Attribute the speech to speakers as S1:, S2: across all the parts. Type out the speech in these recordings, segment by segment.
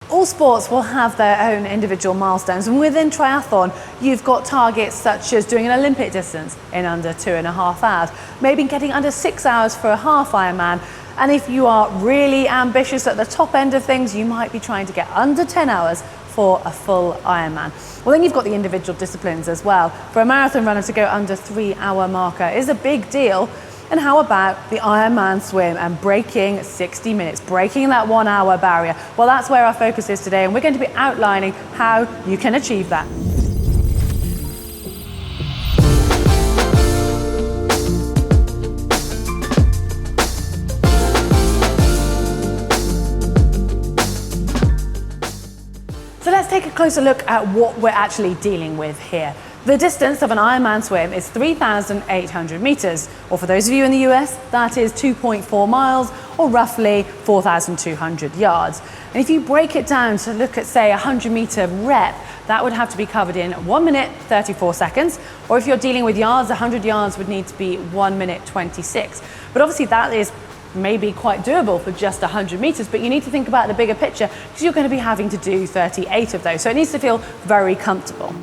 S1: All sports will have their own individual milestones, and within triathlon, you've got targets such as doing an Olympic distance in under 2.5 hours, maybe getting under 6 hours for a half Ironman, and if you are really ambitious at the top end of things, you might be trying to get under 10 hours for a full Ironman. Well, then you've got the individual disciplines as well. For a marathon runner to go under 3-hour marker is a big deal. And how about the Ironman swim and breaking 60 minutes, breaking that 1 hour barrier? Well, that's where our focus is today, and we're going to be outlining how you can achieve that. So let's take a closer look at what we're actually dealing with here. The distance of an Ironman swim is 3,800 meters, or for those of you in the US, that is 2.4 miles, or roughly 4,200 yards. And if you break it down to look at, say, a 100-meter rep, that would have to be covered in 1 minute, 34 seconds, or if you're dealing with yards, 100 yards would need to be 1 minute, 26. But obviously that is maybe quite doable for just 100 meters, but you need to think about the bigger picture because you're going to be having to do 38 of those. So it needs to feel very comfortable.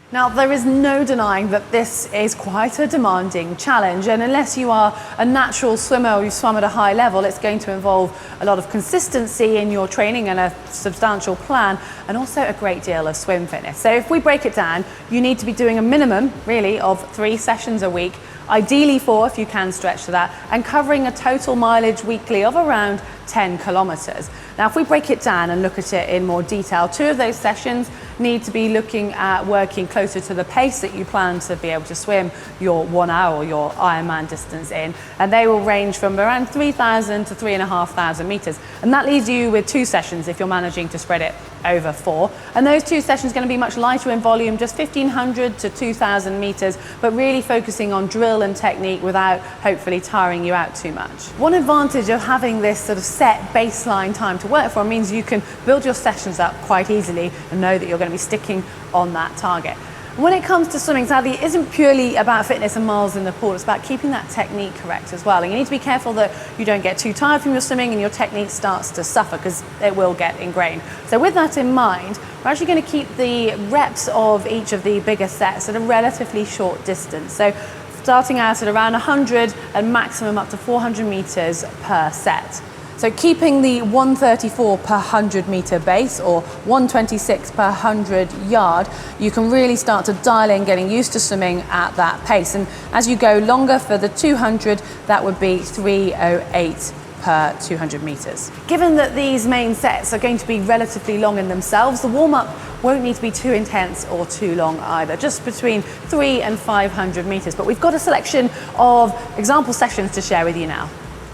S1: Now, there is no denying that this is quite a demanding challenge, and unless you are a natural swimmer or you swum at a high level, it's going to involve a lot of consistency in your training and a substantial plan, and also a great deal of swim fitness. So if we break it down, you need to be doing a minimum, really, of 3 sessions a week, ideally 4 if you can stretch to that, and covering a total mileage weekly of around 10 kilometers. Now, if we break it down and look at it in more detail, 2 of those sessions need to be looking at working closer to the pace that you plan to be able to swim your 1 hour or your Ironman distance in, and they will range from around 3,000 to 3,500 meters. And that leaves you with 2 sessions if you're managing to spread it over 4. And those 2 sessions are going to be much lighter in volume, just 1,500 to 2,000 meters, but really focusing on drill and technique without hopefully tiring you out too much. One advantage of having this sort of set baseline time to work for means you can build your sessions up quite easily and know that you're going to be sticking on that target. When it comes to swimming, sadly, it isn't purely about fitness and miles in the pool, it's about keeping that technique correct as well. And you need to be careful that you don't get too tired from your swimming and your technique starts to suffer, because it will get ingrained. So with that in mind, we're actually going to keep the reps of each of the bigger sets at a relatively short distance. So starting out at around 100 and maximum up to 400 meters per set. So keeping the 134 per 100 meter base, or 126 per 100 yard, you can really start to dial in getting used to swimming at that pace. And as you go longer for the 200, that would be 308 per 200 meters. Given that these main sets are going to be relatively long in themselves, the warm-up won't need to be too intense or too long either, just between 300 and 500 meters. But we've got a selection of example sessions to share with you now.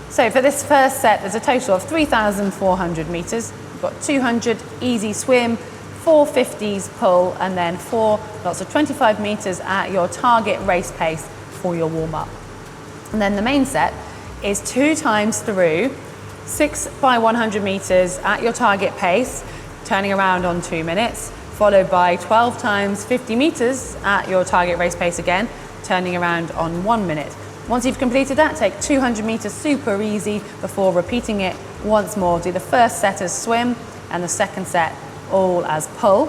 S1: So for this first set, there's a total of 3,400 meters. We've got 200 easy swim, 4 50s pull, and then 4 lots of 25 meters at your target race pace for your warm-up. And then the main set is 2 times through 6 by 100 meters at your target pace, turning around on 2 minutes, followed by 12 times 50 meters at your target race pace again, turning around on 1 minute. Once you've completed that, take 200 meters super easy before repeating it once more. Do the first set as swim and the second set all as pull.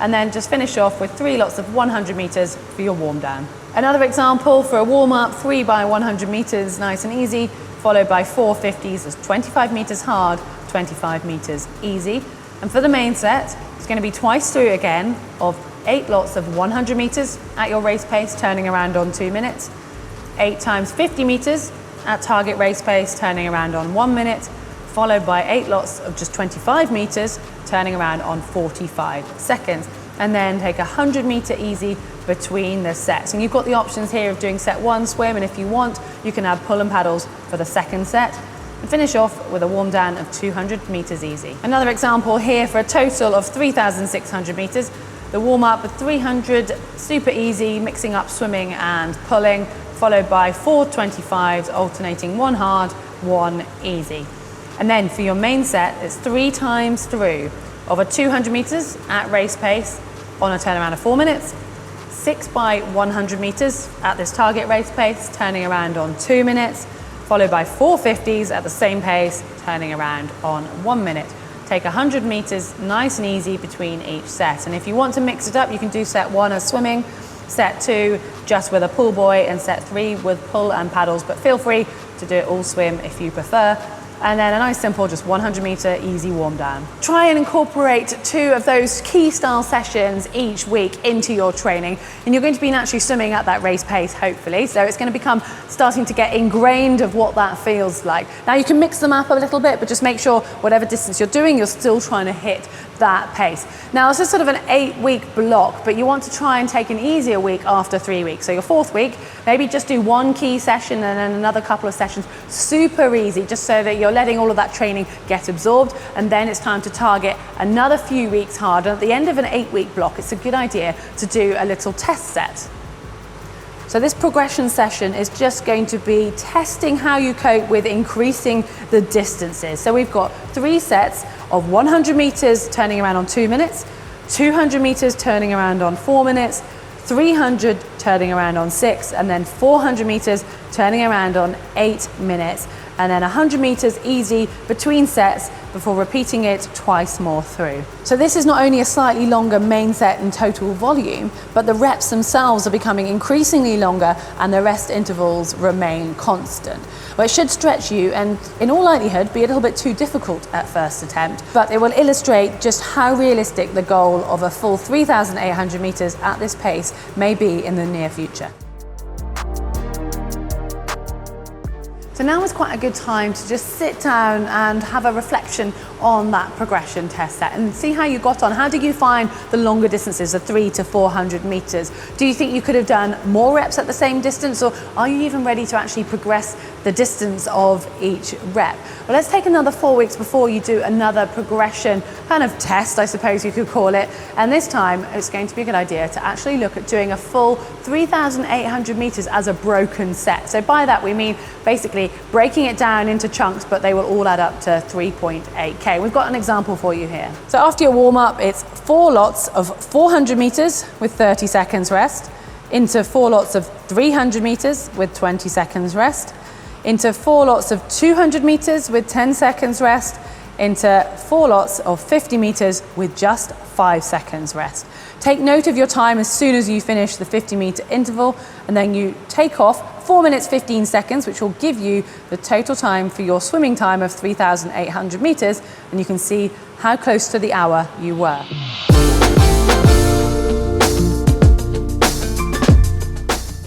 S1: And then just finish off with 3 lots of 100 meters for your warm down. Another example for a warm up, 3 by 100 meters, nice and easy, followed by 4 50s as 25 meters hard, 25 meters easy. And for the main set, it's going to be twice through again of 8 lots of 100 meters at your race pace, turning around on 2 minutes. 8 times 50 meters at target race pace, turning around on 1 minute, followed by 8 lots of just 25 meters, turning around on 45 seconds. And then take a 100 meter easy between the sets. And you've got the options here of doing set 1 swim, and if you want, you can add pull and paddles for the second set. And finish off with a warm down of 200 meters easy. Another example here for a total of 3,600 meters. The warm up with 300 super easy, mixing up swimming and pulling, followed by 4 25s, alternating 1 hard, 1 easy. And then for your main set, it's 3 times through of a 200 meters at race pace on a turnaround of 4 minutes, 6 by 100 meters at this target race pace, turning around on 2 minutes, followed by 4 50s at the same pace, turning around on 1 minute. Take 100 meters nice and easy between each set. And if you want to mix it up, you can do set 1 as swimming, set 2 just with a pull buoy, and set 3 with pull and paddles, but feel free to do it all swim if you prefer. And then a nice simple, just 100 meter easy warm down. Try and incorporate 2 of those key style sessions each week into your training. And you're going to be naturally swimming at that race pace, hopefully. So it's going to become starting to get ingrained of what that feels like. Now you can mix them up a little bit, but just make sure whatever distance you're doing, you're still trying to hit that pace. Now this is sort of an 8-week block, but you want to try and take an easier week after 3 weeks. So your 4th week, maybe just do 1 key session and then another couple of sessions, super easy, just so that you're letting all of that training get absorbed, and then it's time to target another few weeks hard. And at the end of an 8-week block, it's a good idea to do a little test set. So this progression session is just going to be testing how you cope with increasing the distances. So we've got 3 sets of 100 meters turning around on 2 minutes, 200 meters turning around on 4 minutes, 300 turning around on 6, and then 400 meters turning around on 8 minutes, and then 100 meters easy between sets before repeating it twice more through. So this is not only a slightly longer main set in total volume, but the reps themselves are becoming increasingly longer and the rest intervals remain constant. Well, it should stretch you and in all likelihood be a little bit too difficult at first attempt, but it will illustrate just how realistic the goal of a full 3,800 meters at this pace may be in the near future. So now is quite a good time to just sit down and have a reflection on that progression test set and see how you got on. How did you find the longer distances, the 300 to 400 meters? Do you think you could have done more reps at the same distance, or are you even ready to actually progress the distance of each rep? Well, let's take another 4 weeks before you do another progression kind of test, I suppose you could call it. And this time it's going to be a good idea to actually look at doing a full 3,800 meters as a broken set. So by that we mean basically breaking it down into chunks, but they will all add up to 3.8k. We've got an example for you here. So after your warm up, it's 4 lots of 400 meters with 30 seconds rest, into 4 lots of 300 meters with 20 seconds rest, into 4 lots of 200 meters with 10 seconds rest, into 4 lots of 50 meters with just 5 seconds rest. Take note of your time as soon as you finish the 50-meter interval, and then you take off 4 minutes 15 seconds, which will give you the total time for your swimming time of 3,800 meters, and you can see how close to the hour you were.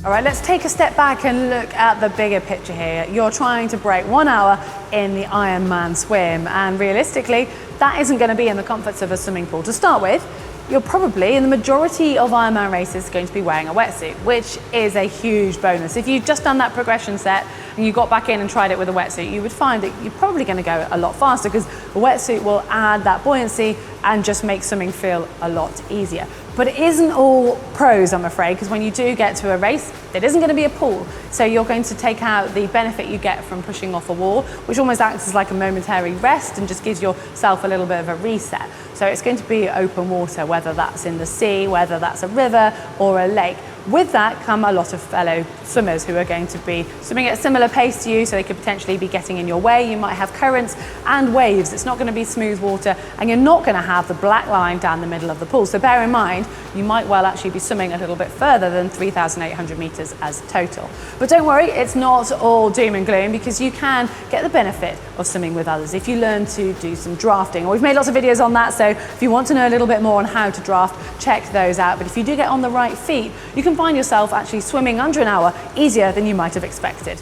S1: All right, let's take a step back and look at the bigger picture here. You're trying to break 1 hour in the Ironman swim, and realistically, that isn't going to be in the comforts of a swimming pool. To start with, you're probably, in the majority of Ironman races, going to be wearing a wetsuit, which is a huge bonus. If you've just done that progression set and you got back in and tried it with a wetsuit, you would find that you're probably going to go a lot faster, because a wetsuit will add that buoyancy and just make swimming feel a lot easier. But it isn't all pros, I'm afraid, because when you do get to a race, it isn't going to be a pool. So you're going to take out the benefit you get from pushing off a wall, which almost acts as like a momentary rest and just gives yourself a little bit of a reset. So it's going to be open water, whether that's in the sea, whether that's a river or a lake. With that come a lot of fellow swimmers who are going to be swimming at a similar pace to you, so they could potentially be getting in your way. You might have currents and waves. It's not going to be smooth water, and you're not going to have the black line down the middle of the pool. So bear in mind, you might well actually be swimming a little bit further than 3,800 meters as total. But don't worry, it's not all doom and gloom, because you can get the benefit of swimming with others if you learn to do some drafting. We've made lots of videos on that, so if you want to know a little bit more on how to draft, check those out. But if you do get on the right feet, you can find yourself actually swimming under an hour easier than you might have expected.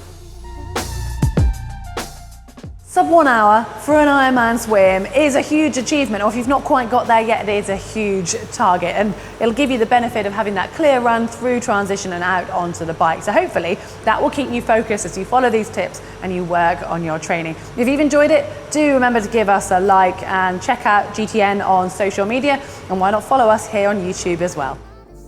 S1: Sub 1 hour for an Ironman swim is a huge achievement, or if you've not quite got there yet, it is a huge target, and it'll give you the benefit of having that clear run through transition and out onto the bike. So hopefully that will keep you focused as you follow these tips and you work on your training. If you've enjoyed it, do remember to give us a like and check out GTN on social media, and why not follow us here on YouTube as well.